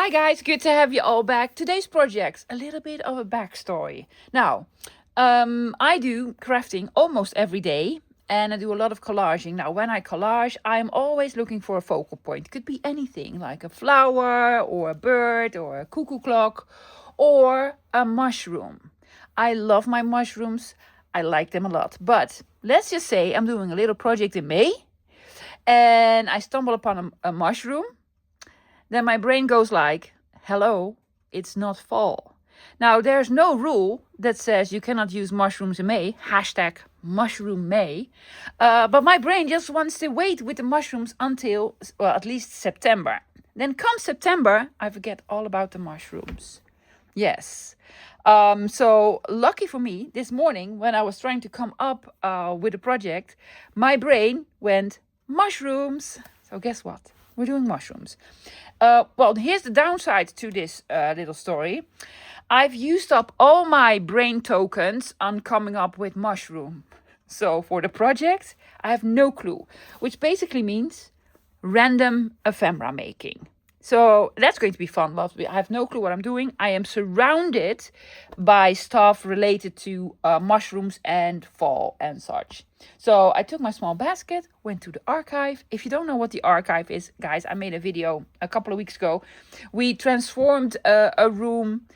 Hi guys, good to have you all back. Today's project, a little bit of a backstory. Now, I do crafting almost every day and I do a lot of collaging. Now, when I collage, I'm always looking for a focal point. It could be anything like a flower or a bird or a cuckoo clock or a mushroom. I love my mushrooms. I like them a lot. But let's just say I'm doing a little project in May and I stumble upon a mushroom. Then my brain goes like, hello, it's not fall. Now, there's no rule that says you cannot use mushrooms in May, hashtag mushroom May. But my brain just wants to wait with the mushrooms until, well, at least September. Then come September, I forget all about the mushrooms. Yes. So lucky for me, this morning when I was trying to come up with a project, my brain went mushrooms. So guess what? We're doing mushrooms. Well, here's the downside to this little story. I've used up all my brain tokens on coming up with mushroom. So for the project, I have no clue, which basically means random ephemera making. So that's going to be fun, but I have no clue what I'm doing. I am surrounded by stuff related to mushrooms and fall and such. So I took my small basket, went to the archive. If you don't know what the archive is, guys, I made a video a couple of weeks ago. We transformed a room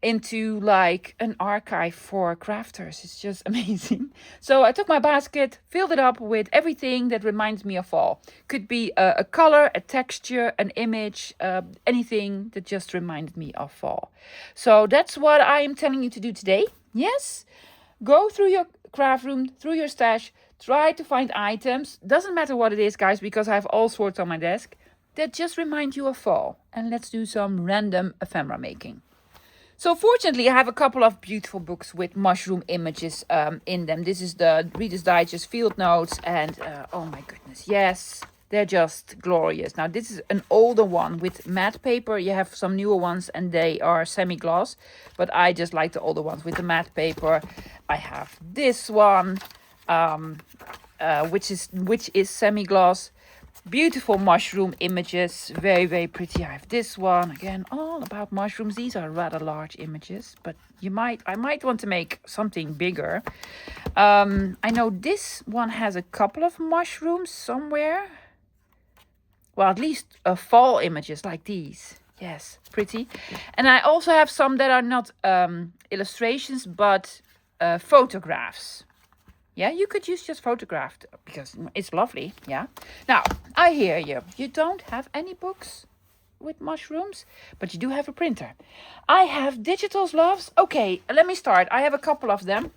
into like an archive for crafters. It's just amazing. So I took my basket, filled it up with everything that reminds me of fall. Could be a color, a texture, an image, anything that just reminded me of fall. So that's what I am telling you to do today. Yes, go through your craft room, through your stash, try to find items. Doesn't matter what it is, guys, because I have all sorts on my desk that just remind you of fall. And let's do some random ephemera making. So fortunately, I have a couple of beautiful books with mushroom images in them. This is the Reader's Digest Field Notes and oh my goodness, yes, they're just glorious. Now this is an older one with matte paper. You have some newer ones and they are semi-gloss, but I just like the older ones with the matte paper. I have this one, which is semi-gloss. Beautiful mushroom images, very, very pretty. I have this one, again, all about mushrooms. These are rather large images, but I might want to make something bigger. I know this one has a couple of mushrooms somewhere. Well, at least fall images like these. Yes, pretty. And I also have some that are not illustrations, but photographs. Yeah, you could use just photographed because it's lovely. Yeah. Now, I hear you. You don't have any books with mushrooms, but you do have a printer. I have digitals, loves. Okay, let me start. I have a couple of them.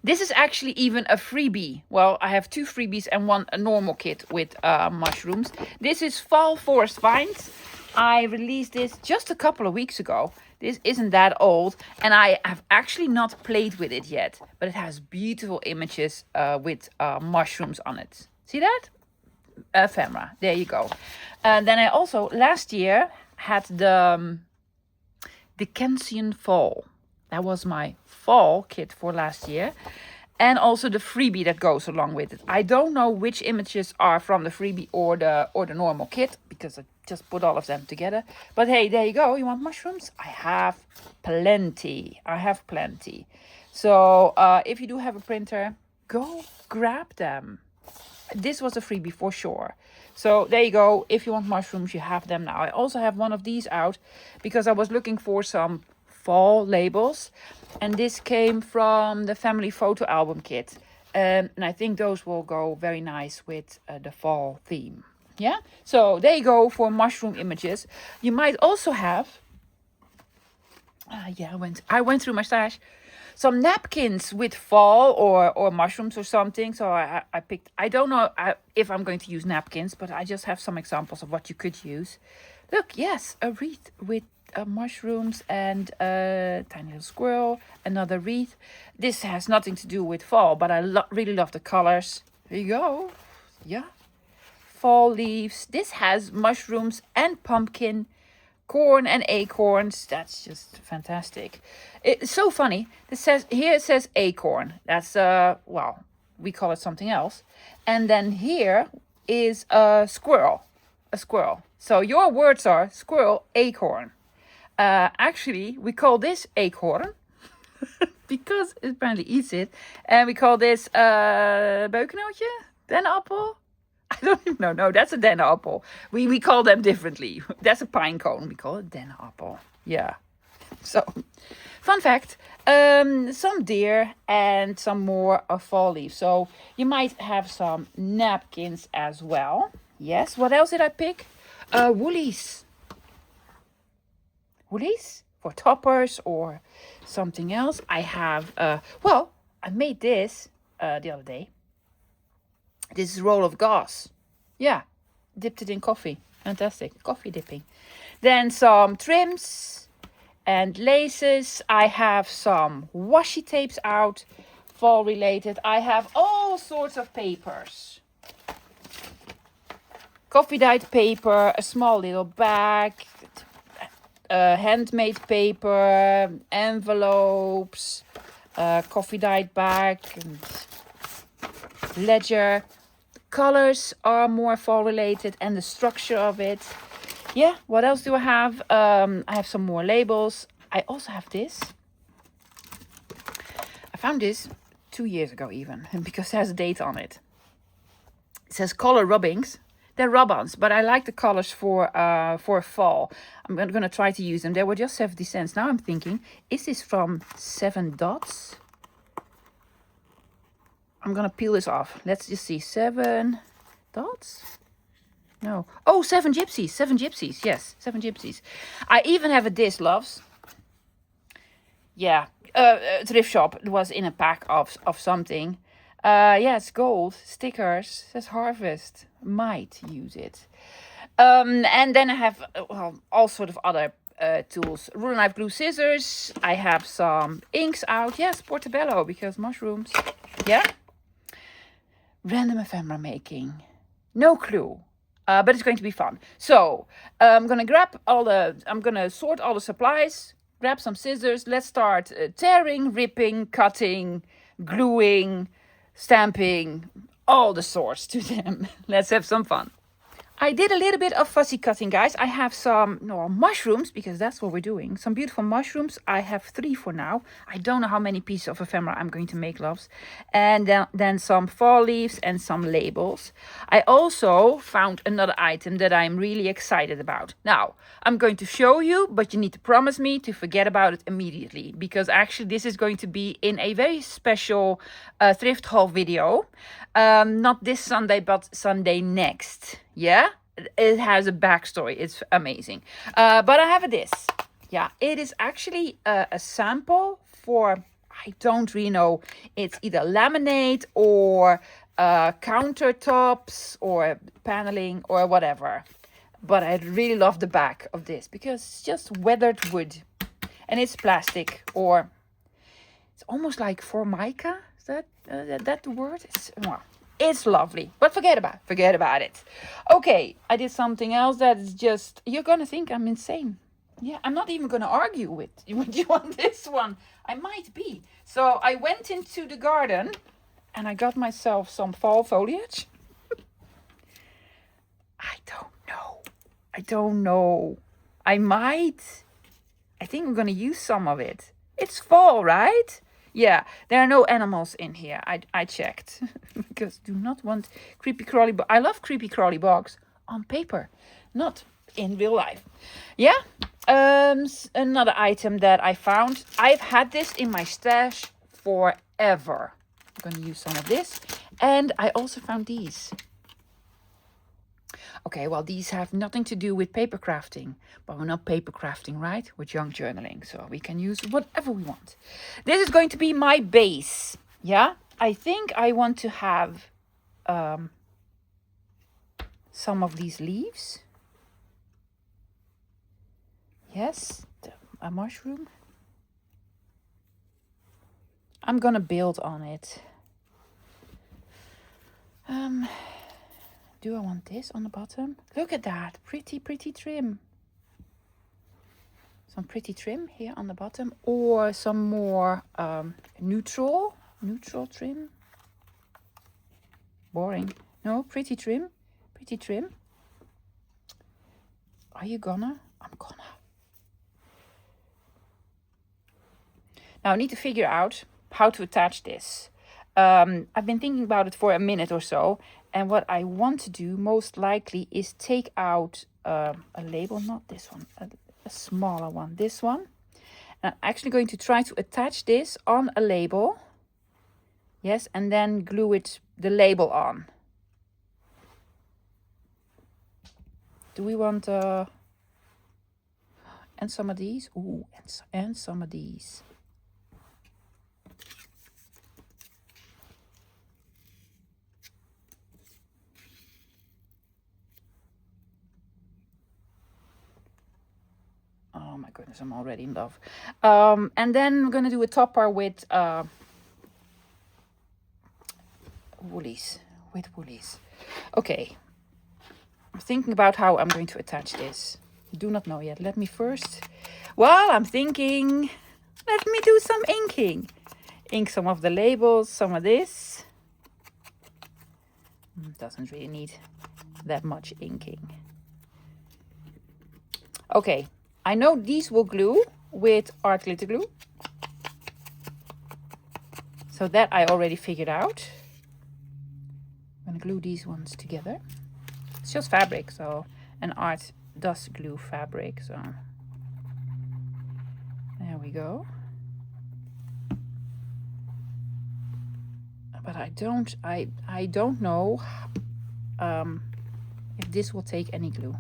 This is actually even a freebie. Well, I have two freebies and a normal kit with mushrooms. This is Fall Forest Vines. I released this just a couple of weeks ago. This isn't that old and I have actually not played with it yet, but it has beautiful images with mushrooms on it. See that? Ephemera. There you go. Then I also last year had the Dickensian Fall. That was my fall kit for last year. And also the freebie that goes along with it. I don't know which images are from the freebie or the normal kit because I just put all of them together. But hey, there you go. You want mushrooms? I have plenty. So if you do have a printer, go grab them. This was a freebie for sure. So there you go. If you want mushrooms, you have them now. I also have one of these out because I was looking for some fall labels. And this came from the family photo album kit. And I think those will go very nice with the fall theme. Yeah, so there you go for mushroom images. You might also have, I went through my stash, some napkins with fall or mushrooms or something. So I picked, I don't know if I'm going to use napkins, but I just have some examples of what you could use. Look, yes, a wreath with mushrooms and a tiny little squirrel, another wreath. This has nothing to do with fall, but I really love the colors. There you go. Yeah. Fall leaves. This has mushrooms and pumpkin, corn and acorns. That's just fantastic. It's so funny. It says acorn. That's well, we call it something else. And then here is a squirrel. So your words are squirrel, acorn. Actually, we call this acorn because it apparently eats it. And we call this beukennootje, dennenappel. I don't even know. No, that's a dennenappel. We call them differently. That's a pine cone. We call it dennenappel. Yeah. So, fun fact, some deer and some more fall leaves. So you might have some napkins as well. Yes. What else did I pick? Woolies. Woolies for toppers or something else. I have, well, I made this the other day. This is a roll of gauze. Yeah, dipped it in coffee. Fantastic. Coffee dipping. Then some trims and laces. I have some washi tapes out, fall related. I have all sorts of papers. Coffee dyed paper, a small little bag, handmade paper, envelopes, coffee dyed bag, and ledger. The colors are more fall related and the structure of it. Yeah, what else do I have? I have some more labels. I also have this. I found this 2 years ago even, because it has a date on it. It says color rubbings. They're rub-ons, but I like the colors for fall. I'm going to try to use them. They were just 70 cents. Now I'm thinking, is this from 7 Dots? I'm going to peel this off. Let's just see. 7 Dots? No. Oh, 7 Gypsies. 7 Gypsies. Yes, 7 Gypsies. I even have a disc, loves. Yeah, thrift shop. It was in a pack of something. Yeah, it's gold. Stickers. It says Harvest. Might use it. And then I have all sort of other tools. Ruler, knife, glue, scissors. I have some inks out. Yes, portobello, because mushrooms. Yeah. Random ephemera making. No clue. But it's going to be fun. So I'm gonna sort all the supplies. Grab some scissors. Let's start tearing, ripping, cutting, gluing, stamping, all the sorts to them. Let's have some fun. I did a little bit of fussy cutting, guys. I have some mushrooms, because that's what we're doing. Some beautiful mushrooms. I have 3 for now. I don't know how many pieces of ephemera I'm going to make, loves. And then some fall leaves and some labels. I also found another item that I'm really excited about. Now, I'm going to show you, but you need to promise me to forget about it immediately, because actually this is going to be in a very special thrift haul video. Not this Sunday, but Sunday next. Yeah, it has a backstory. It's amazing. But I have this. Yeah, it is actually a sample for, I don't really know. It's either laminate or countertops or paneling or whatever. But I really love the back of this because it's just weathered wood. And it's plastic, or it's almost like formica. Is that the word? It's lovely, but forget about it. Okay, I did something else that is just, you're gonna think I'm insane. Yeah, I'm not even gonna argue with you. Would you want this one? I might be. So I went into the garden and I got myself some fall foliage. I don't know. I think I'm gonna use some of it. It's fall, right? Yeah, there are no animals in here. I checked because do not want creepy crawly. I love creepy crawly bugs on paper, not in real life. Yeah. Another item that I found. I've had this in my stash forever. I'm gonna use some of this, and I also found these. Okay, well, these have nothing to do with paper crafting, but we're not paper crafting, right? We're junk journaling, so we can use whatever we want. This is going to be my base, yeah? I think I want to have some of these leaves. Yes, a mushroom. I'm gonna build on it. Do I want this on the bottom? Look at that. Pretty trim. Some pretty trim here on the bottom. Or some more neutral trim. Boring. No, pretty trim. Are you gonna? I'm gonna. Now I need to figure out how to attach this. I've been thinking about it for a minute or so, and what I want to do most likely is take out a label, not this one, a smaller one, this one. And I'm actually going to try to attach this on a label. Yes, and then glue it, the label on. Do we want and some of these? Ooh, and some of these. Oh my goodness, I'm already in love. And then we're gonna do a topper with woolies. Okay, I'm thinking about how I'm going to attach this. Do not know yet. Let me first, while I'm thinking, let me do some inking. Ink some of the labels, some of this. Doesn't really need that much inking. Okay, I know these will glue with art glitter glue. So that I already figured out. I'm gonna glue these ones together. It's just fabric, so, and art does glue fabric, so there we go. But I don't know if this will take any glue.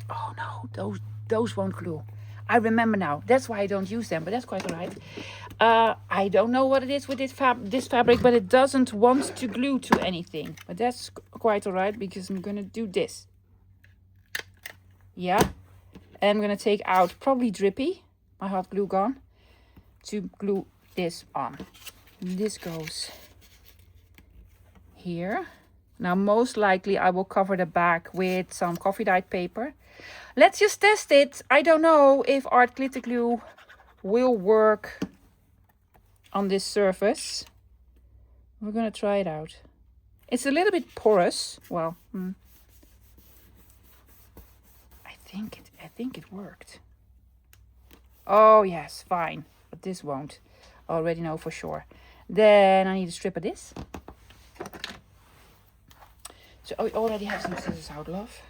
Oh no, those won't glue. I remember now. That's why I don't use them, but that's quite all right. I don't know what it is with this fabric, but it doesn't want to glue to anything. But that's quite all right, because I'm gonna do this. Yeah, and I'm gonna take out probably Drippy, my hot glue gun, to glue this on. And this goes here. Now most likely I will cover the back with some coffee dyed paper. Let's just test it. I don't know if art glitter glue will work on this surface. We're gonna try it out. It's a little bit porous. Well, I think it worked. Oh yes, fine. But this won't. Already know for sure. Then I need a strip of this. So I already have some scissors out, love.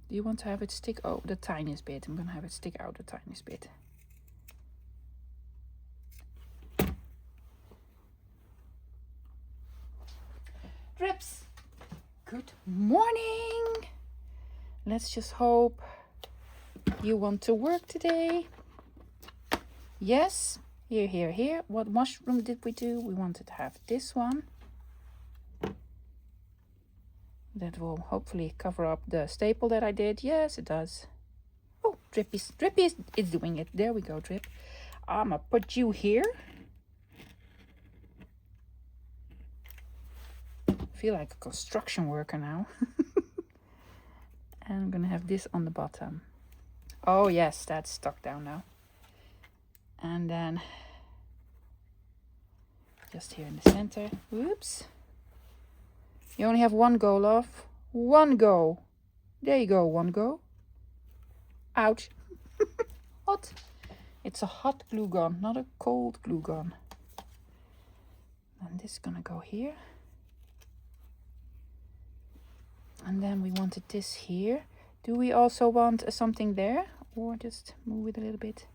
Do you want to have it stick? Oh, the tiniest bit. I'm gonna have it stick out the tiniest bit. Drips. Good morning. Let's just hope you want to work today. Yes. Here. What mushroom did we do? We wanted to have this one. That will hopefully cover up the staple that I did. Yes, it does. Oh, Drippy is doing it. There we go, Drip. I'm gonna put you here. I feel like a construction worker now. And I'm gonna have this on the bottom. Oh yes, that's stuck down now. And then just here in the center. Whoops. You only have one go, love. One go. There you go, one go. Ouch. Hot. It's a hot glue gun, not a cold glue gun. And this is gonna go here. And then we wanted this here. Do we also want something there? Or just move it a little bit?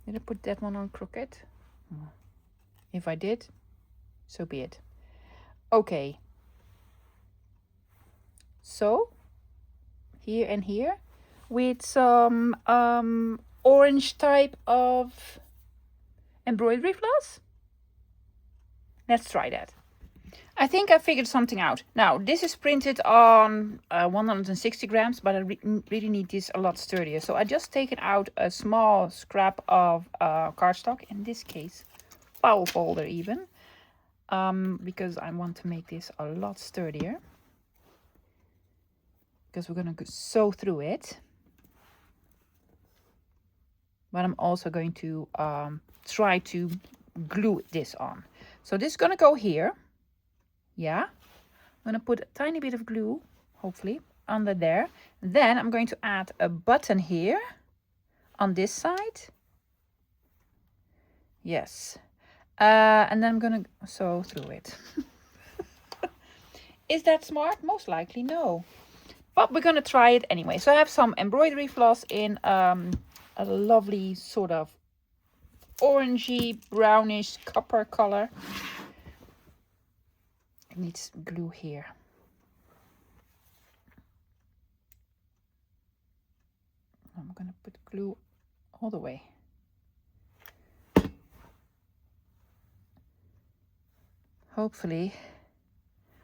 Did I put that one on crooked? If I did, so be it. Okay. So, here and here, with some orange type of embroidery floss. Let's try that. I think I figured something out. Now, this is printed on 160 grams, but I really need this a lot sturdier. So I just taken out a small scrap of cardstock, in this case, foul folder even, because I want to make this a lot sturdier. Because we're going to sew through it. but I'm also going to try to glue this on. So this is gonna go here. Yeah, I'm gonna put a tiny bit of glue, hopefully, under there. Then I'm going to add a button here on this side. Yes. And then I'm gonna sew through it. Is that smart? Most likely no. But we're gonna try it anyway. So I have some embroidery floss in a lovely sort of orangey, brownish, copper color. It needs glue here. I'm gonna put glue all the way. Hopefully,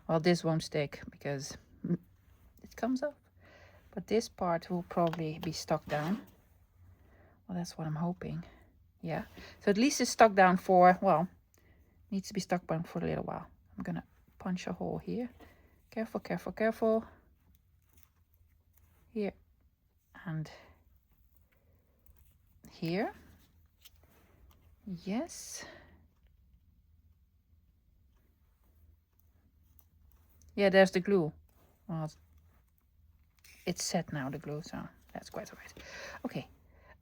well, this won't stick because it comes up, but this part will probably be stuck down. Well, that's what I'm hoping. Yeah, so at least it's stuck down for, well, needs to be stuck down for a little while. I'm gonna punch a hole here. Careful, careful, careful. Here and here. Yes. Yeah, there's the glue. Well, it's set now, the glue, so that's quite all right. Okay.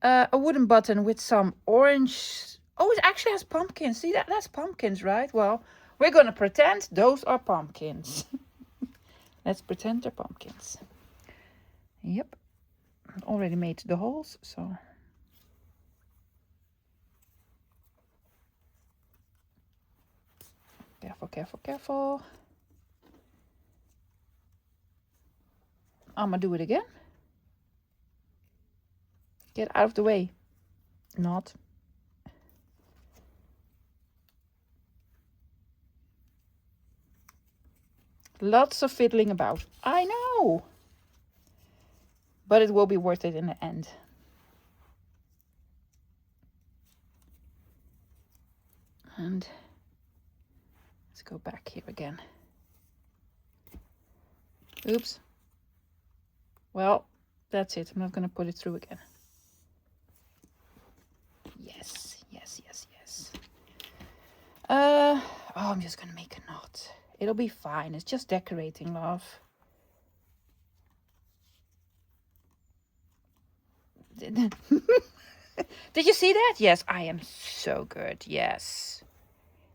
A wooden button with some orange. Oh, it actually has pumpkins. See, that's pumpkins, right? Well, we're gonna pretend those are pumpkins. Let's pretend they're pumpkins. Yep. I already made the holes, so. Careful, careful, careful. I'm gonna do it again. Get out of the way. Not. Lots of fiddling about. I know. But it will be worth it in the end. And let's go back here again. Oops. Well, that's it. I'm not going to put it through again. Yes, yes, yes, yes. Oh, I'm just going to make a knot. It'll be fine. It's just decorating, love. Did you see that? Yes, I am so good. Yes.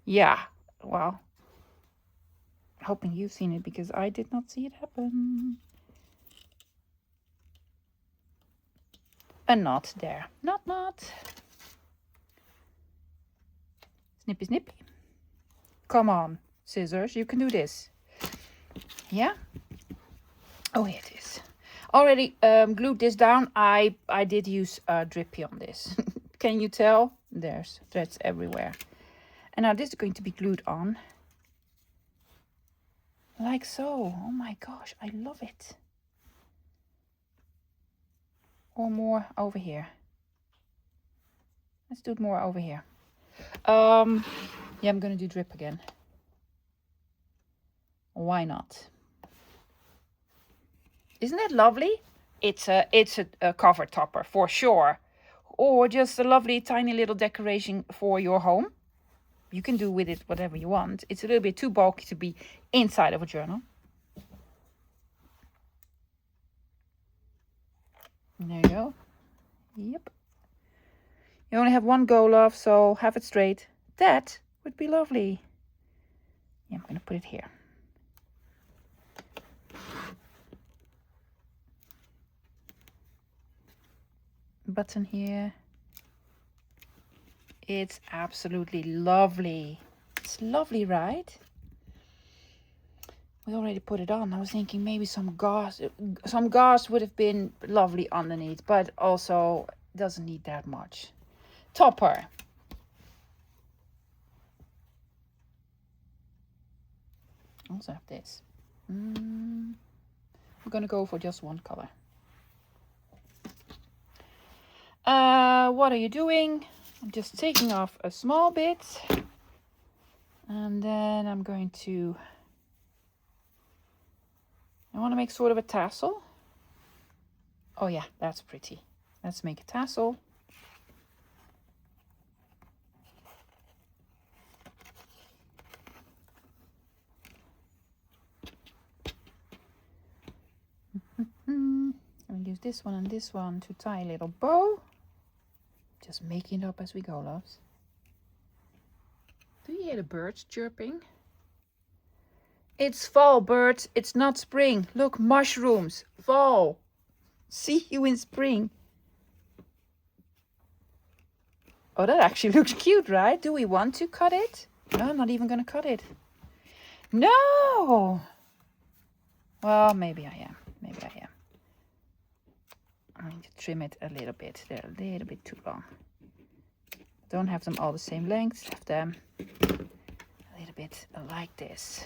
Yeah. Well, hoping you've seen it because I did not see it happen. A knot there. Knot, knot. Snippy, snippy. Come on, scissors. You can do this. Yeah? Oh, here it is. Already glued this down. I did use drippy on this. Can you tell? There's threads everywhere. And now this is going to be glued on. Like so. Oh my gosh, I love it. Or more over here. Let's do it more over here. Yeah, I'm gonna do drip again. Why not? Isn't that lovely? It's a cover topper for sure. Or just a lovely tiny little decoration for your home. You can do with it whatever you want. It's a little bit too bulky to be inside of a journal. There you go. Yep. You only have one go, love, so have it straight. That would be lovely. Yeah, I'm going to put it here. Button here. It's absolutely lovely. It's lovely, right? We already put it on. I was thinking maybe some gauze would have been lovely underneath, but also doesn't need that much. Topper. Also have this. I'm gonna go for just one color. What are you doing? I'm just taking off a small bit, and then I'm going to. I want to make sort of a tassel. Oh yeah, that's pretty. Let's make a tassel. I'll use this one and this one to tie a little bow. Just making it up as we go, loves. Do you hear the birds chirping? It's fall, birds. It's not spring. Look, mushrooms. Fall. See you in spring. Oh, that actually looks cute, right? Do we want to cut it? No, I'm not even going to cut it. No! Well, maybe I am. Maybe I am. I need to trim it a little bit. They're a little bit too long. Don't have them all the same length. Have them a little bit like this.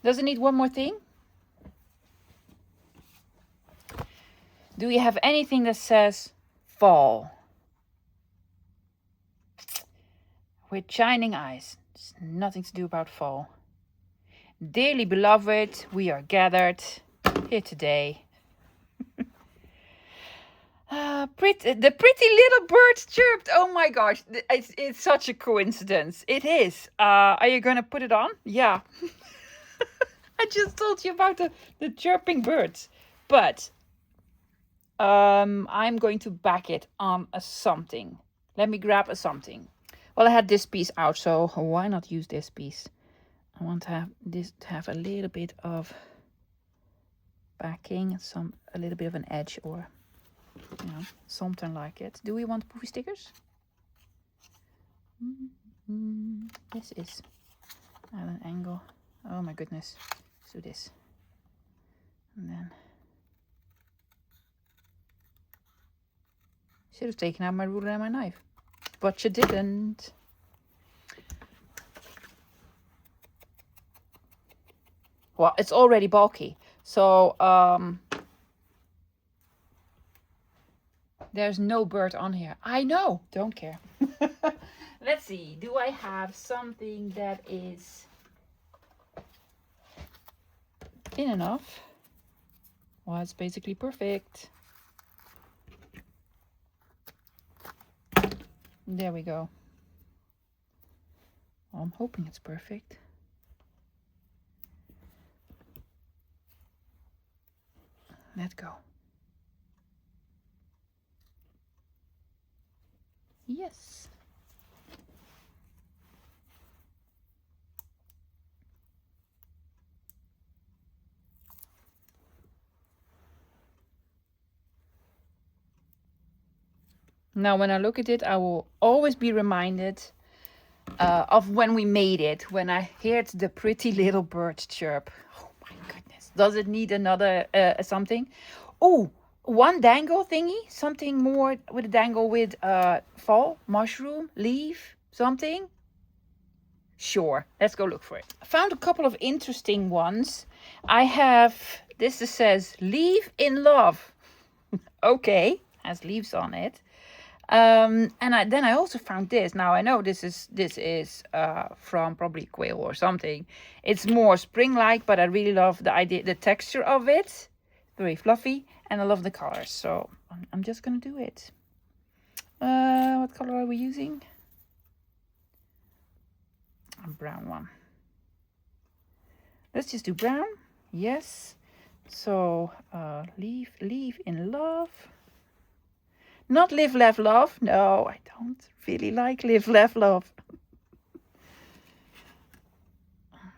Does it need one more thing? Do we have anything that says fall? With shining eyes. There's nothing to do about fall. Dearly beloved, we are gathered here today. The pretty little birds chirped. Oh my gosh, it's such a coincidence. It is. Are you going to put it on? Yeah. I just told you about the chirping birds. But I'm going to back it on a something. Let me grab a something. Well, I had this piece out, so why not use this piece? I want to have this to have a little bit of backing, a little bit of an edge, or something like it. Do we want poofy stickers? This is at an angle. Oh my goodness. Let's do this. And then should have taken out my ruler and my knife, but you didn't. Well, it's already bulky, so there's no bird on here. I know, don't care. Let's see, do I have something that is thin enough? Well, it's basically perfect. There we go. Well, I'm hoping it's perfect. Let's go. Yes. Now, when I look at it, I will always be reminded of when we made it, when I heard the pretty little bird chirp. Oh my goodness. Does it need another something? Oh, one dangle thingy? Something more with a dangle with fall, mushroom, leaf, something? Sure, let's go look for it. I found a couple of interesting ones. I have, this says, leave in love. Okay, has leaves on it. And then I also found this. Now I know this is from probably quail or something. It's more spring-like, but I really love the idea, the texture of it. Very fluffy, and I love the colors. So I'm just gonna do it. What color are we using? A brown one. Let's just do brown. Yes. So leave in love. Not live, laugh, love. No, I don't really like live, laugh, love.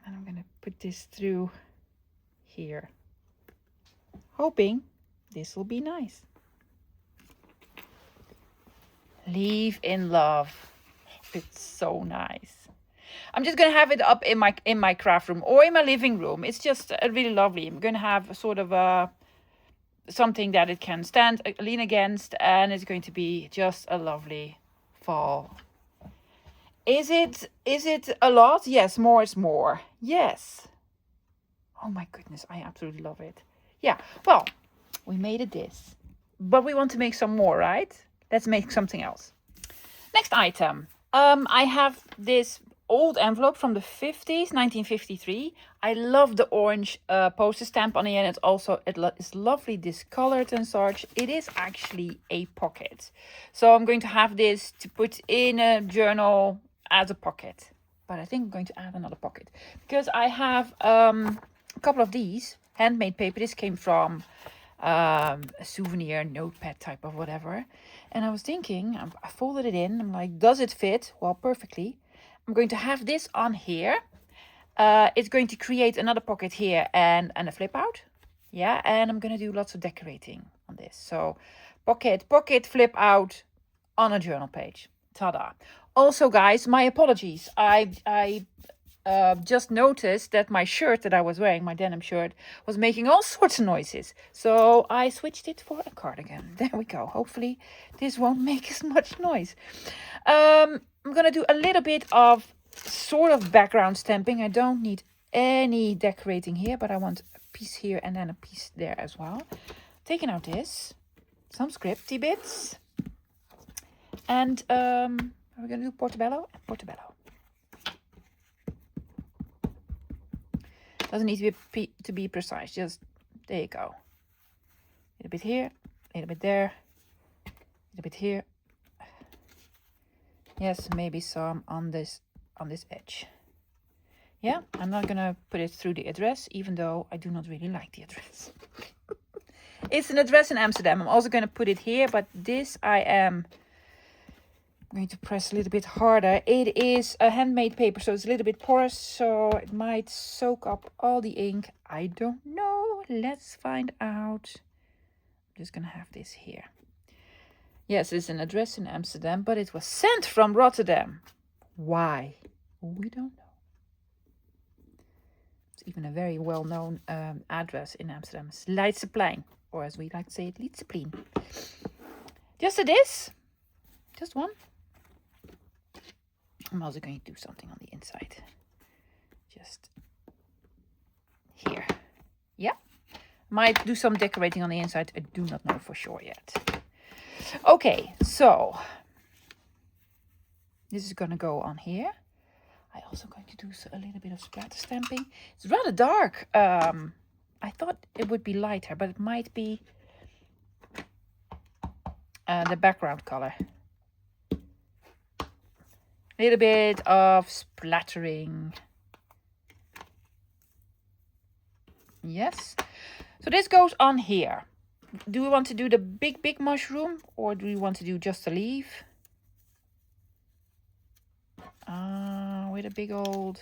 And I'm going to put this through here. Hoping this will be nice. Leave in love. It's so nice. I'm just going to have it up in my craft room or in my living room. It's just really lovely. I'm going to have a sort of a something that it can lean against, and it's going to be just a lovely fall. Is it a lot? Yes, more is more. Yes. Oh my goodness, I absolutely love it. Yeah, well, we made it this, but we want to make some more, right? Let's make something else. Next item. I have this old envelope from the 50s, 1953. I love the orange postage stamp on it, and it's lovely discolored and such. It is actually a pocket. So I'm going to have this to put in a journal as a pocket. But I think I'm going to add another pocket because I have a couple of these handmade paper. This came from a souvenir notepad type of whatever. And I was thinking, I folded it in. I'm like, does it fit? Well, perfectly. I'm going to have this on here. It's going to create another pocket here and a flip out. Yeah, and I'm going to do lots of decorating on this. So pocket, flip out on a journal page. Ta-da. Also, guys, my apologies. I just noticed that my shirt that I was wearing, my denim shirt, was making all sorts of noises. So I switched it for a cardigan. There we go. Hopefully this won't make as much noise. I'm going to do a little bit of sort of background stamping. I don't need any decorating here, but I want a piece here and then a piece there as well. Taking out this, some scripty bits. And we're going to do portobello and portobello. Doesn't need to be precise. Just there you go. A little bit here, a little bit there, a little bit here. Yes, maybe some on this edge. Yeah, I'm not gonna put it through the address, even though I do not really like the address. It's an address in Amsterdam. I'm also gonna put it here, but this I am going to press a little bit harder. It is a handmade paper, so it's a little bit porous, so it might soak up all the ink. I don't know. Let's find out. I'm just gonna have this here. Yes, it's an address in Amsterdam, but it was sent from Rotterdam. Why? We don't know. It's even a very well-known address in Amsterdam. It's Leidseplein, or as we like to say it, Leidseplein. Just this. Just one. I'm also going to do something on the inside. Just here. Yeah. Might do some decorating on the inside. I do not know for sure yet. Okay, so this is going to go on here. I'm also going to do a little bit of splatter stamping. It's rather dark. I thought it would be lighter, but it might be the background color. A little bit of splattering. Yes. So this goes on here. Do we want to do the big mushroom, or do we want to do just a leaf? With a big old...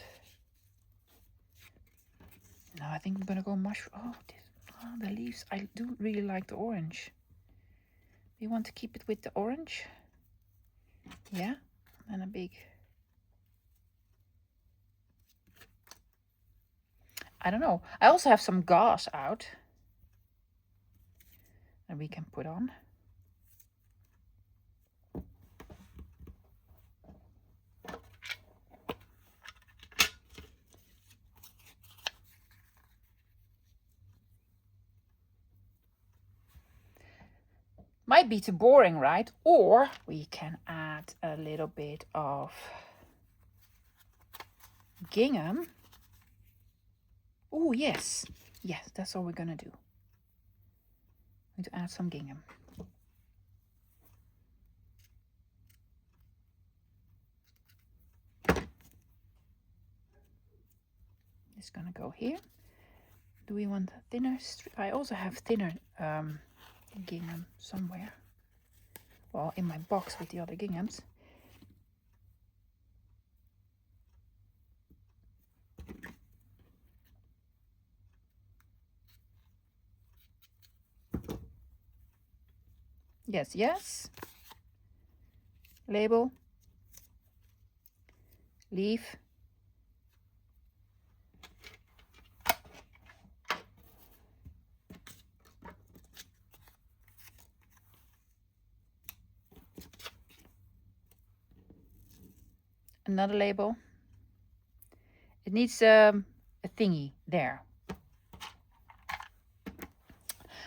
No, I think I'm going to go mushroom. The leaves. I do really like the orange. Do you want to keep it with the orange? Yeah. And a big... I don't know. I also have some gauze out that we can put on. Might be too boring, right? Or we can add a little bit of gingham. Oh, yes. Yes, that's all we're going to do. I'm going to add some gingham. It's going to go here. Do we want thinner? I also have thinner gingham somewhere. Well, in my box with the other ginghams. Yes, yes. Label. Leaf. Another label. It needs a thingy there.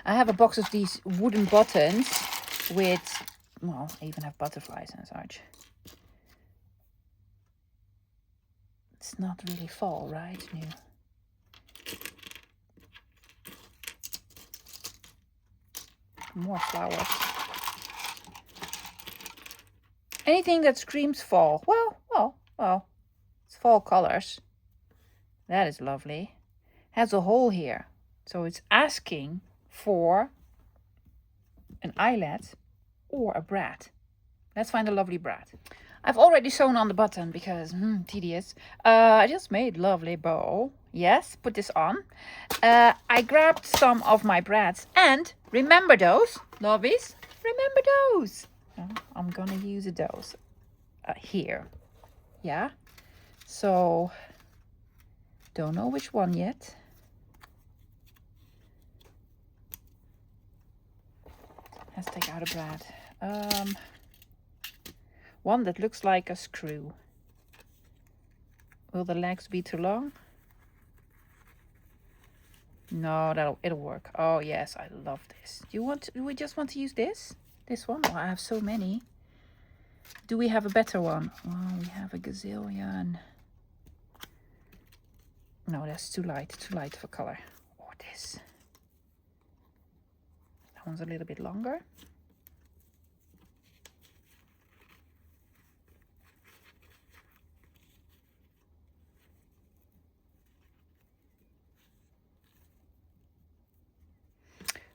I have a box of these wooden buttons with, well, I even have butterflies and such. It's not really fall, right? New. More flowers. Anything that screams fall. Well, it's fall colors. That is lovely. Has a hole here. So it's asking for an eyelet or a brad. Let's find a lovely brad. I've already sewn on the button because tedious. I just made lovely bow. Yes, put this on. I grabbed some of my brads and remember those, lovies? Remember those. I'm gonna use those here. Yeah. So don't know which one yet. Let's take out a brad. One that looks like a screw. Will the legs be too long? No, it'll work. Oh yes, I love this. Do we just want to use this? This one? Oh, I have so many. Do we have a better one? Oh, we have a gazillion. No, that's too light for color. Or this. That one's a little bit longer.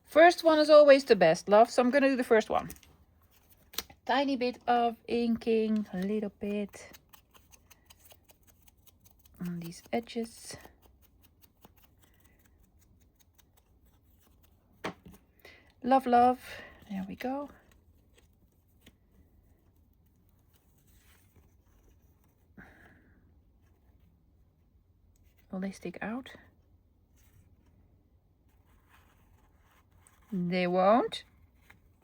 First one is always the best, love. So I'm going to do the first one. Tiny bit of inking, a little bit on these edges. Love, love. There we go. Will they stick out? They won't.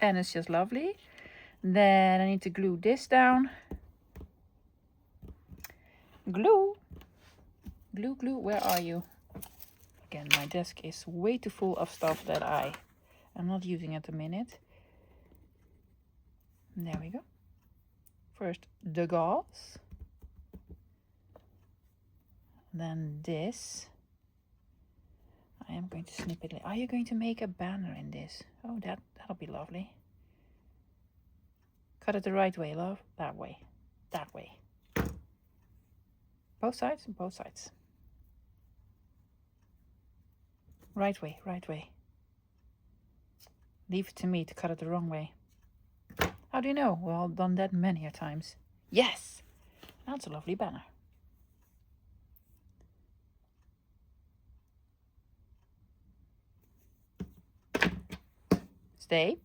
And it's just lovely. Then I need to glue this down. Glue. Glue, glue, where are you? Again, my desk is way too full of stuff that I'm not using at the minute. There we go. First the gauze. Then this. I am going to snip it. Are you going to make a banner in this? Oh, that'll be lovely. Cut it the right way, love. That way. That way. Both sides? Both sides. Right way, right way. Leave it to me to cut it the wrong way. How do you know? Well, I've done that many a times. Yes! That's a lovely banner. Stay.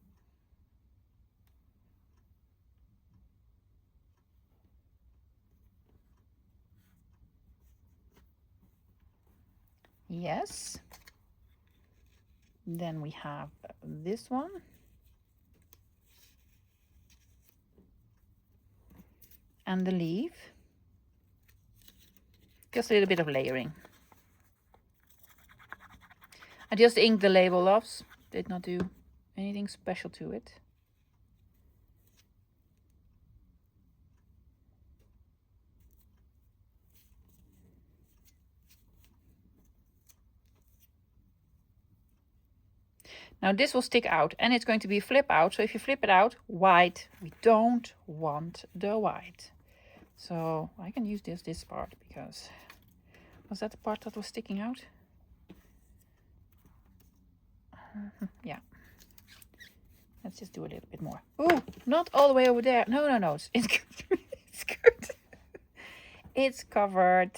Yes. Then we have this one. And the leaf. Just a little bit of layering. I just inked the label off. Did not do anything special to it. Now this will stick out and it's going to be flip out. So if you flip it out, white, we don't want the white. So I can use this part because, was that the part that was sticking out? Yeah. Let's just do a little bit more. Ooh, not all the way over there. No, no, no, it's good. It's good. It's covered.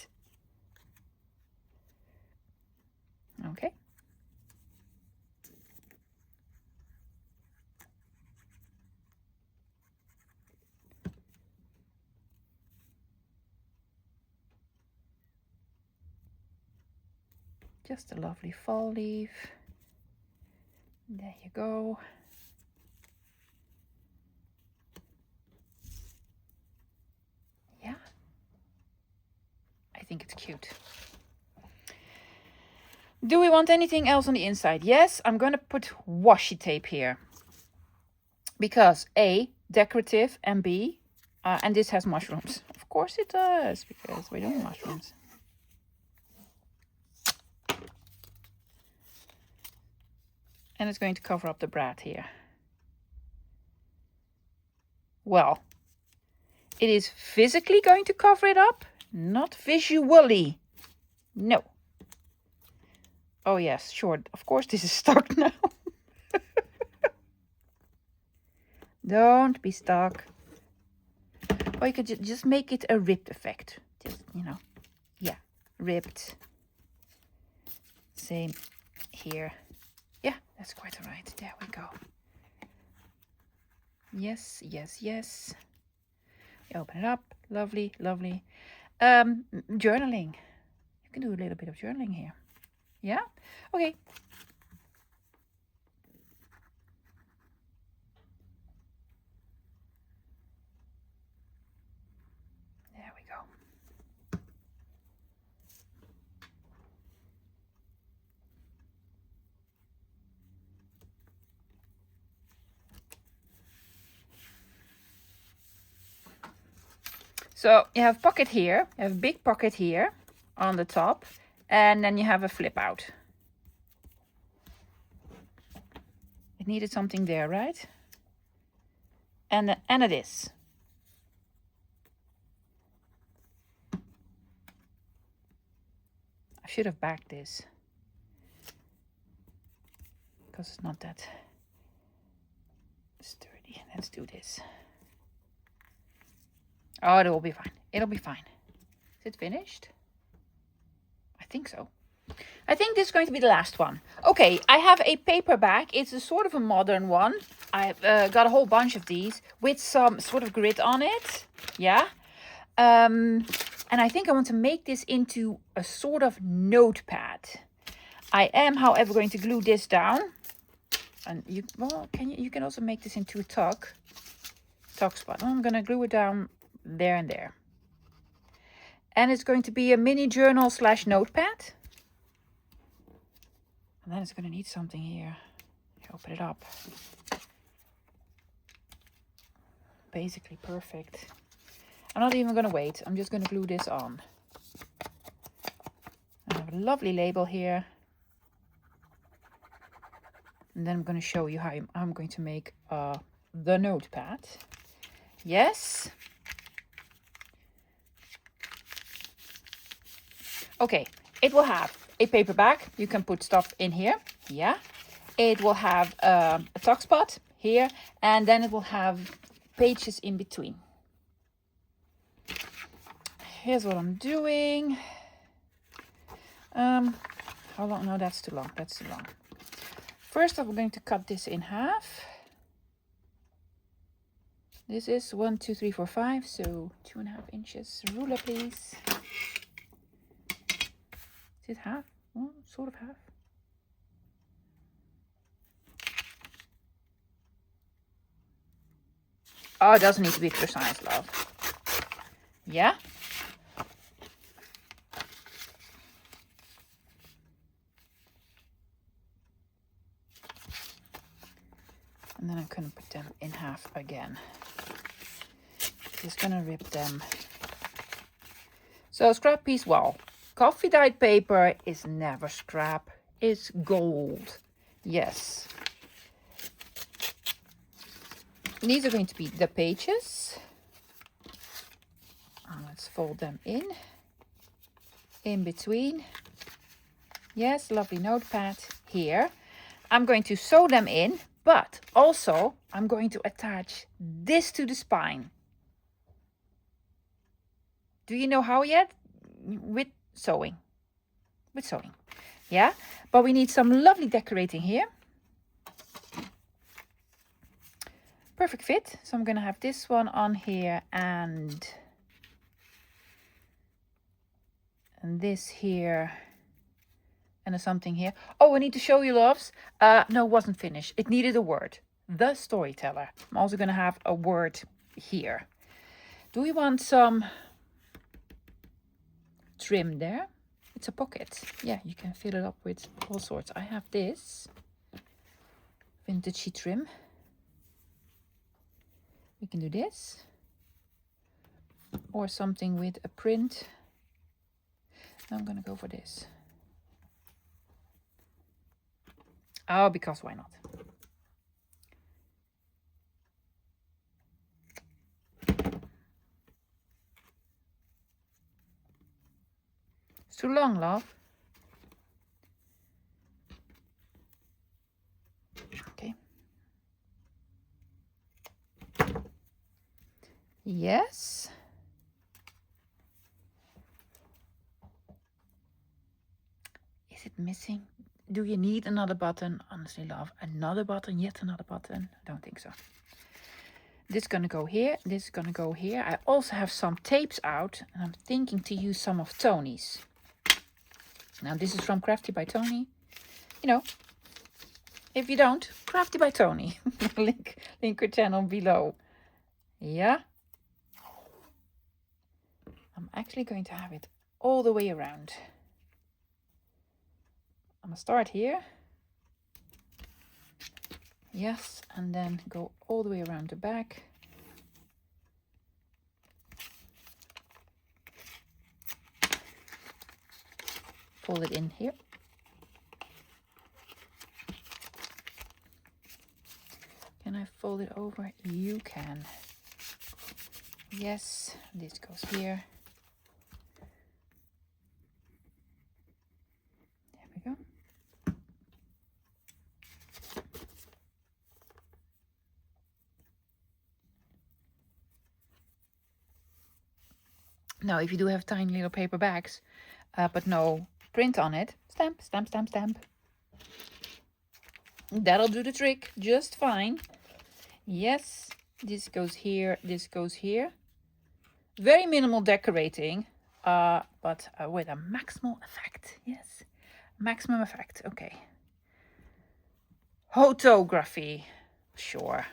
Okay. Just a lovely fall leaf. There you go. Yeah. I think it's cute. Do we want anything else on the inside? Yes, I'm going to put washi tape here. Because A, decorative, and B, and this has mushrooms. Of course it does, because we're doing mushrooms. And it's going to cover up the brad here. Well, it is physically going to cover it up, not visually. No. Oh yes, sure. Of course this is stuck now. Don't be stuck. Or you could just make it a ripped effect. Just, you know, yeah, ripped. Same here. Yeah, that's quite all right. There we go. Yes, yes, yes. Open it up. Lovely, lovely. Journaling. You can do a little bit of journaling here. Yeah? Okay. There we go. So you have pocket here, you have a big pocket here on the top, and then you have a flip out. It needed something there, right? And it is. I should have backed this because it's not that sturdy. Let's do this. Oh, it will be fine. It'll be fine. Is it finished? I think so. I think this is going to be the last one. Okay, I have a paper bag. It's a sort of a modern one. I've got a whole bunch of these with some sort of grid on it. Yeah. And I think I want to make this into a sort of notepad. I am, however, going to glue this down. And you can also make this into a tuck spot. I'm going to glue it down there and there. And it's going to be a mini journal / notepad. And then it's going to need something here. Open it up. Basically perfect. I'm not even going to wait. I'm just going to glue this on. I have a lovely label here. And then I'm going to show you how I'm going to make the notepad. Yes. Okay, it will have a paper bag. You can put stuff in here. Yeah. It will have a tuck spot here. And then it will have pages in between. Here's what I'm doing. How long? No, that's too long. That's too long. First, I'm going to cut this in half. This is 1, 2, 3, 4, 5. So 2.5 inches. Ruler, please. Is it half? Well, sort of half. Oh, it doesn't need to be precise, love. Yeah? And then I'm going to put them in half again. Just going to rip them. So scrap piece, well, coffee dyed paper is never scrap. It's gold. Yes. These are going to be the pages. Let's fold them in between. Yes, lovely notepad here. I'm going to sew them in, but also I'm going to attach this to the spine. Do you know how yet? With sewing. With sewing. Yeah, but we need some lovely decorating here. Perfect fit. So I'm going to have this one on here and this here and something here. Oh, I need to show you, loves. No, it wasn't finished. It needed a word. The storyteller. I'm also going to have a word here. Do we want some trim there? It's a pocket. Yeah, you can fill it up with all sorts. I have this vintagey trim. We can do this. Or something with a print. I'm going to go for this. Oh, because why not? It's too long, love. Yes. Is it missing? Do you need another button? Honestly, love, another button, yet another button? I don't think so. This is gonna go here, this is gonna go here. I also have some tapes out, and I'm thinking to use some of Tony's. Now this is from Crafty by Tony. You know, if you don't, Crafty by Tony. link her channel below. Yeah. I'm actually going to have it all the way around. I'm gonna start here. Yes, and then go all the way around the back. Fold it in here. Can I fold it over? You can. Yes, this goes here. There we go. Now, if you do have tiny little paper bags, but no print on it, stamp, stamp, stamp, stamp. That'll do the trick just fine. Yes, this goes here, this goes here. Very minimal decorating, but with a maximal effect. Yes, maximum effect. Okay. Photography, sure.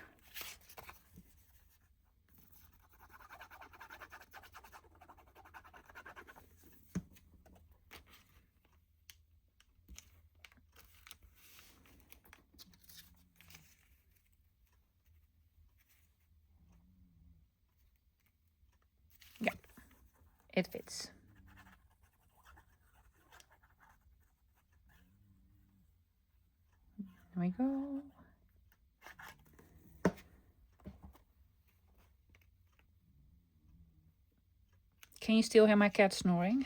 Yeah, it fits. There we go. Can you still hear my cat snoring?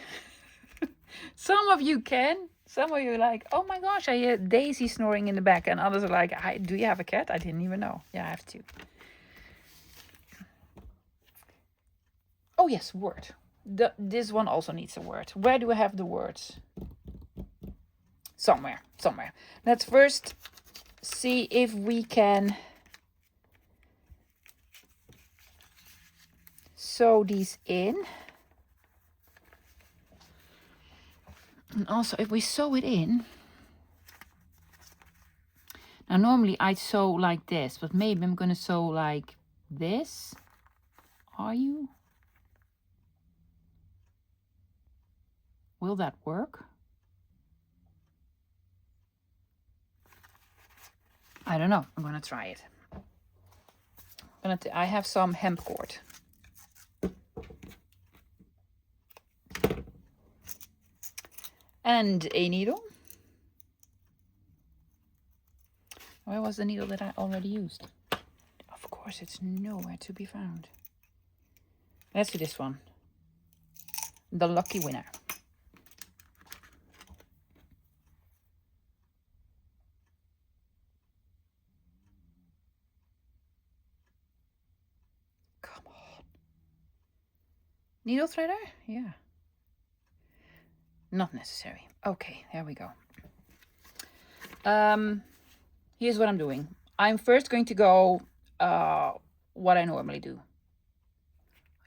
Some of you can. Some of you are like, oh my gosh, I hear Daisy snoring in the back. And others are like, do you have a cat? I didn't even know. Yeah, I have two. Oh yes, word. This one also needs a word. Where do I have the words? Somewhere. Let's first see if we can sew these in. And also, if we sew it in, now normally I'd sew like this, but maybe I'm going to sew like this. Are you? Will that work? I don't know. I'm going to try it. I have some hemp cord. And a needle. Where was the needle that I already used? Of course, it's nowhere to be found. Let's do this one. The lucky winner. Come on. Needle threader? Yeah. Not necessary. Okay, there we go. Here's what I'm doing. I'm first going to go what I normally do.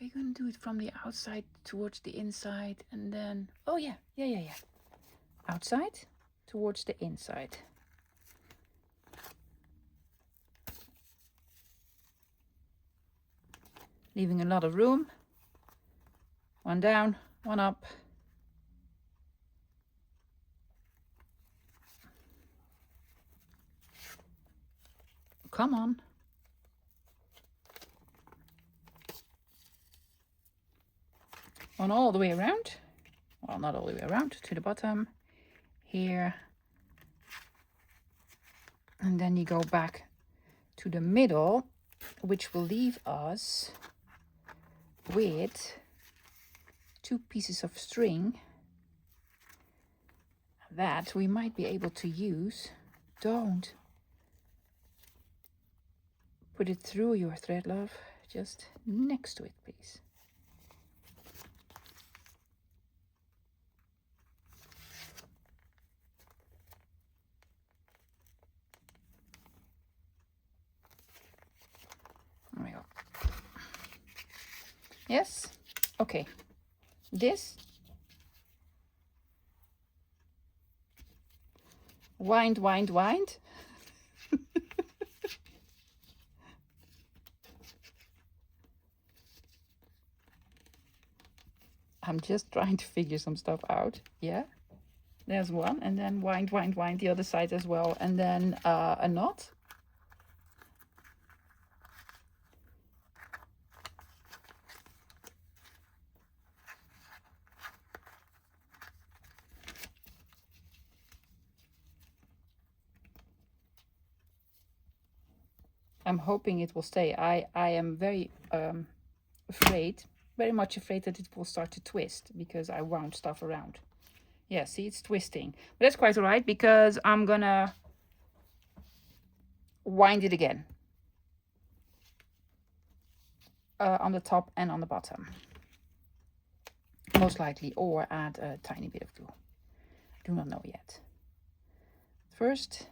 Are you going to do it from the outside towards the inside and then... Oh, yeah. Outside towards the inside. Leaving a lot of room. One down, one up. Come on. One all the way around. Well, not all the way around, to the bottom. Here. And then you go back to the middle, which will leave us with 2 pieces of string that we might be able to use. Don't put it through your thread, love. just next to it, please. There we go. Yes. Okay. This. Wind. I'm just trying to figure some stuff out. Yeah. There's one. And then wind the other side as well. And then a knot. I'm hoping it will stay. I am very very much afraid that it will start to twist because I wound stuff around. Yeah, see, it's twisting. But that's quite all right because I'm gonna wind it again. On the top and on the bottom. Most likely, or add a tiny bit of glue. Do not know yet. First,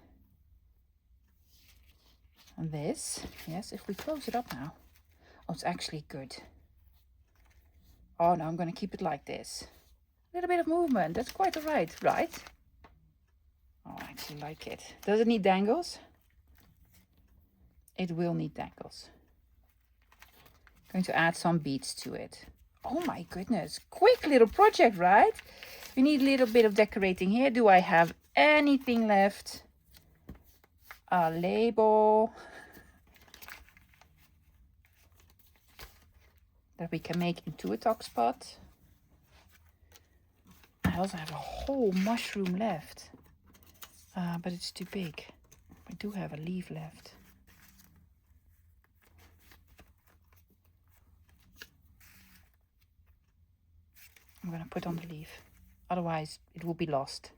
this. Yes, if we close it up now. Oh, it's actually good. Oh no, I'm going to keep it like this. A little bit of movement. That's quite all right, right? Oh, I actually like it. Does it need dangles? It will need dangles. Going to add some beads to it. Oh my goodness. Quick little project, right? We need a little bit of decorating here. Do I have anything left? A label that we can make into a tuck spot. I also have a whole mushroom left, but it's too big. I do have a leaf left. I'm going to put on the leaf, otherwise it will be lost.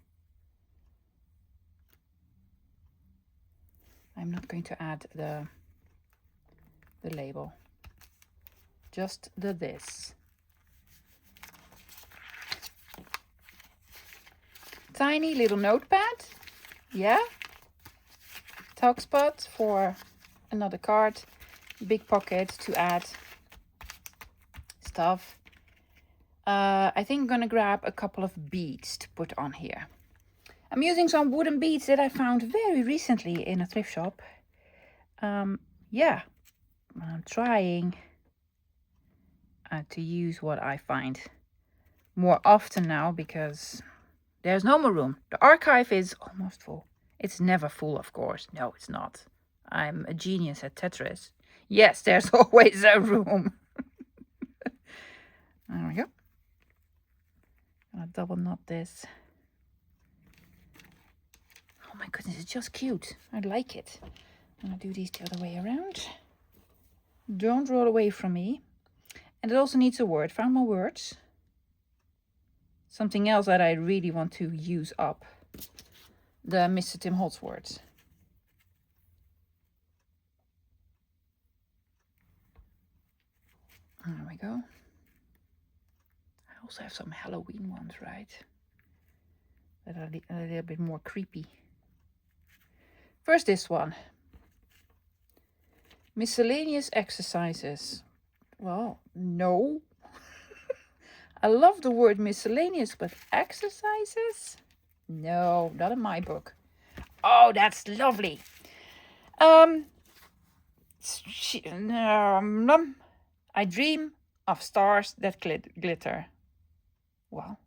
I'm not going to add the label, just the this. Tiny little notepad, yeah. Tuck spot for another card, big pocket to add stuff. I think I'm gonna grab a couple of beads to put on here. I'm using some wooden beads that I found very recently in a thrift shop. Yeah, I'm trying to use what I find more often now because there's no more room. The archive is almost full. It's never full, of course. No, it's not. I'm a genius at Tetris. Yes, there's always a room. There we go. I'll double knot this. Oh my goodness, it's just cute. I like it. I'm gonna do these the other way around. Don't roll away from me. And it also needs a word. Found my words. Something else that I really want to use up. The Mr. Tim Holtz words. There we go. I also have some Halloween ones, right? That are a little bit more creepy. First this one. Miscellaneous exercises. Well, no. I love the word miscellaneous, but exercises? No, not in my book. Oh, that's lovely. I dream of stars that glitter. Well,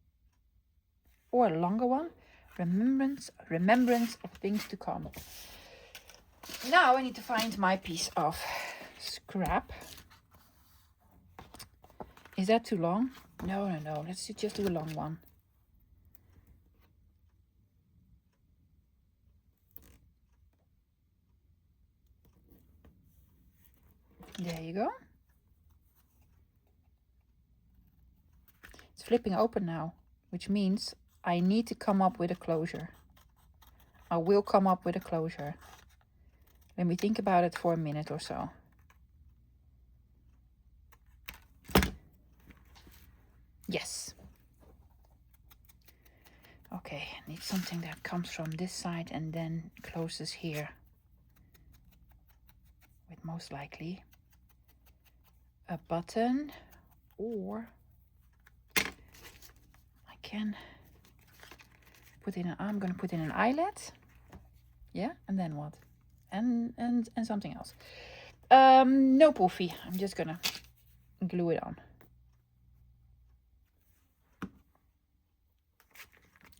or a longer one. Remembrance of things to come. Now I need to find my piece of scrap. Is that too long? No. Let's just do a long one. There you go. It's flipping open now, which means I need to come up with a closure. I will come up with a closure. Let me think about it for a minute or so. Yes. Okay, need something that comes from this side and then closes here. With most likely a button, or I can put in I'm gonna put in an eyelet. Yeah, and then what? And something else. No poofy. I'm just gonna glue it on.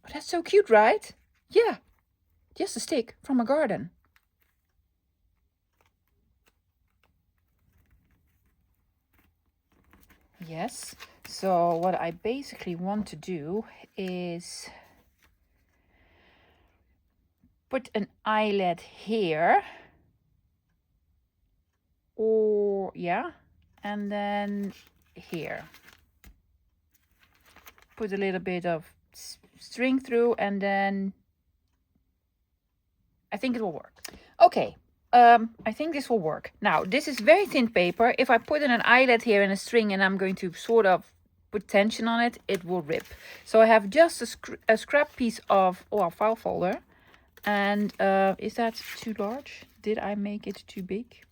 Oh, that's so cute, right? Yeah, just a stick from a garden. Yes, so what I basically want to do is put an eyelet here. Or, yeah, and then here. Put a little bit of string through, and then I think it will work. Okay, I think this will work. Now, this is very thin paper. If I put in an eyelet here and a string and I'm going to sort of put tension on it, it will rip. So I have just a scrap piece of file folder. And is that too large? Did I make it too big?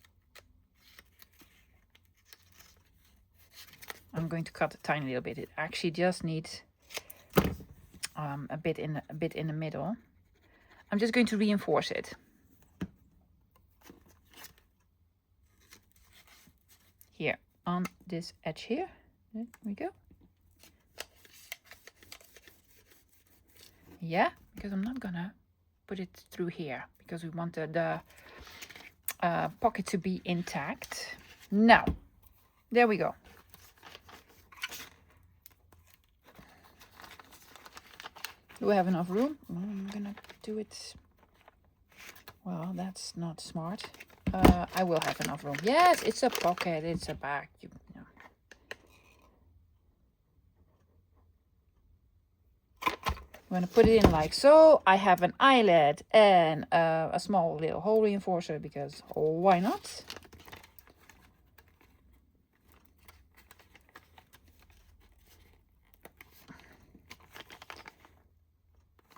I'm going to cut a tiny little bit. It actually just needs a bit in the middle. I'm just going to reinforce it. Here on this edge here. There we go. Yeah, because I'm not gonna put it through here because we want the pocket to be intact. Now, there we go. Do we have enough room? I'm gonna do it. Well, that's not smart. I will have enough room. Yes, it's a pocket. It's a bag. You know. I'm gonna put it in like so. I have an eyelet and a small little hole reinforcer because why not?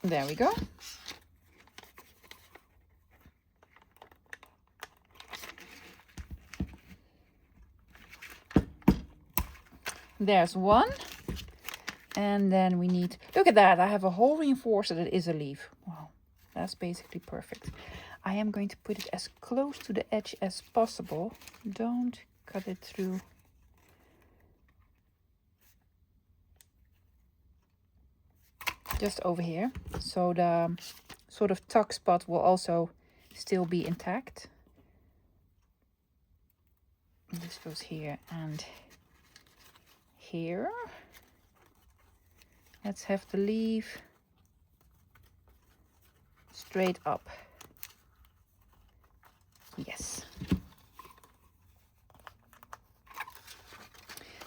There we go. There's one. And then we need, look at that, I have a hole reinforcer that is a leaf. Wow, that's basically perfect. I am going to put it as close to the edge as possible. Don't cut it through. Just over here. So the sort of tuck spot will also still be intact. This goes here and here. Let's have the leaf straight up. Yes.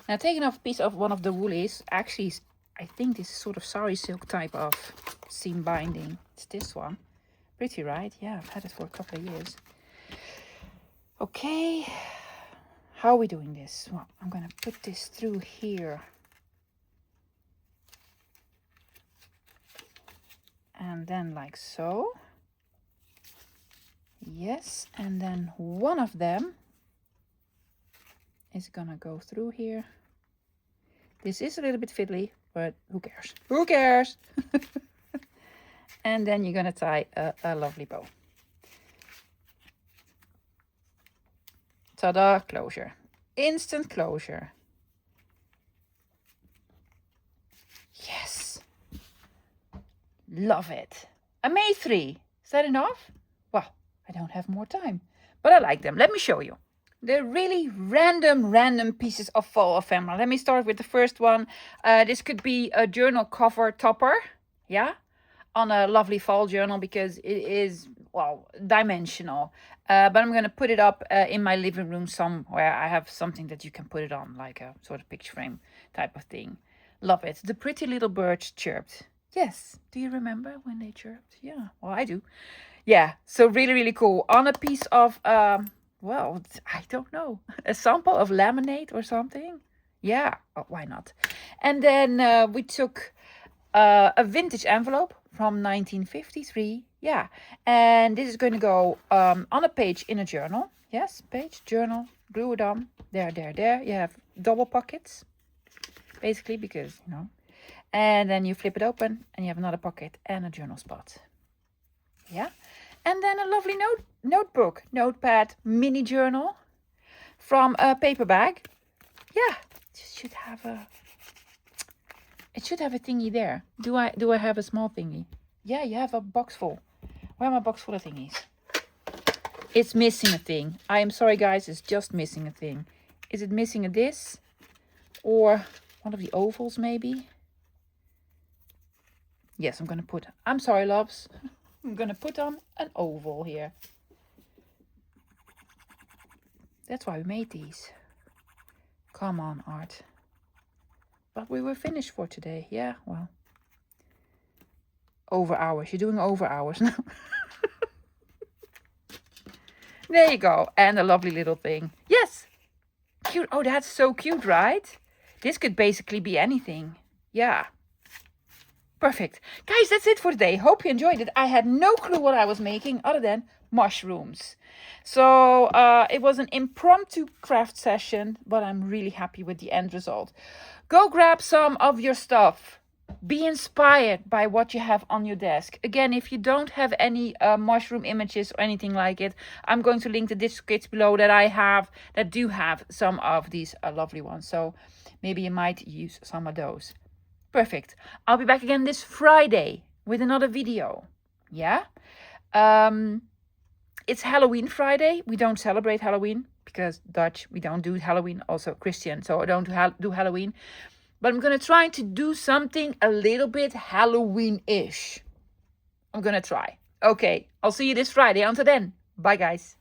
Now taking off a piece of one of the woolies. Actually, I think this is sort of sari silk type of seam binding. It's this one. Pretty, right? Yeah, I've had it for a couple of years. Okay. How are we doing this? Well, I'm gonna put this through here. And then like so. Yes, and then one of them is gonna go through here. This is a little bit fiddly, but who cares? Who cares? And then you're gonna tie a lovely bow. Ta-da, closure. Instant closure. Yes. Love it. I made 3. Is that enough? Well, I don't have more time, but I like them. Let me show you. They're really random pieces of faux ephemera. Let me start with the first one. This could be a journal cover topper. Yeah. On a lovely fall journal because it is, well, dimensional. But I'm going to put it up in my living room somewhere. I have something that you can put it on, like a sort of picture frame type of thing. Love it. The pretty little birds chirped. Yes. Do you remember when they chirped? Yeah. Well, I do. Yeah. So really cool. On a piece of, well, I don't know. A sample of laminate or something. Yeah, why not? And then we took a vintage envelope from 1953. Yeah, and this is going to go on a page in a journal. Yes, page, journal, glue it on. There. You have double pockets, basically, because, you know. And then you flip it open and you have another pocket and a journal spot. Yeah. And then a lovely notebook, notepad, mini journal from a paper bag. Yeah, it should have a thingy there. Do I have a small thingy? Yeah, you have a box full. Where am I box full of thingies? It's missing a thing. I am sorry, guys. It's just missing a thing. Is it missing a this? Or one of the ovals, maybe? Yes, I'm sorry, loves. I'm going to put on an oval here. That's why we made these. Come on, Art. But we were finished for today. Yeah, well. Over hours. You're doing over hours now. There you go. And a lovely little thing. Yes. Cute. Oh, that's so cute, right? This could basically be anything. Yeah. Perfect. Guys, that's it for today. Hope you enjoyed it. I had no clue what I was making other than mushrooms. So it was an impromptu craft session, but I'm really happy with the end result. Go grab some of your stuff. Be inspired by what you have on your desk. Again, if you don't have any mushroom images or anything like it, I'm going to link the digital kits below that do have some of these lovely ones. So maybe you might use some of those. Perfect. I'll be back again this Friday with another video. Yeah? It's Halloween Friday. We don't celebrate Halloween because Dutch, we don't do Halloween. Also Christian, so I don't do Halloween. But I'm going to try to do something a little bit Halloween-ish. I'm going to try. Okay, I'll see you this Friday. Until then, bye guys.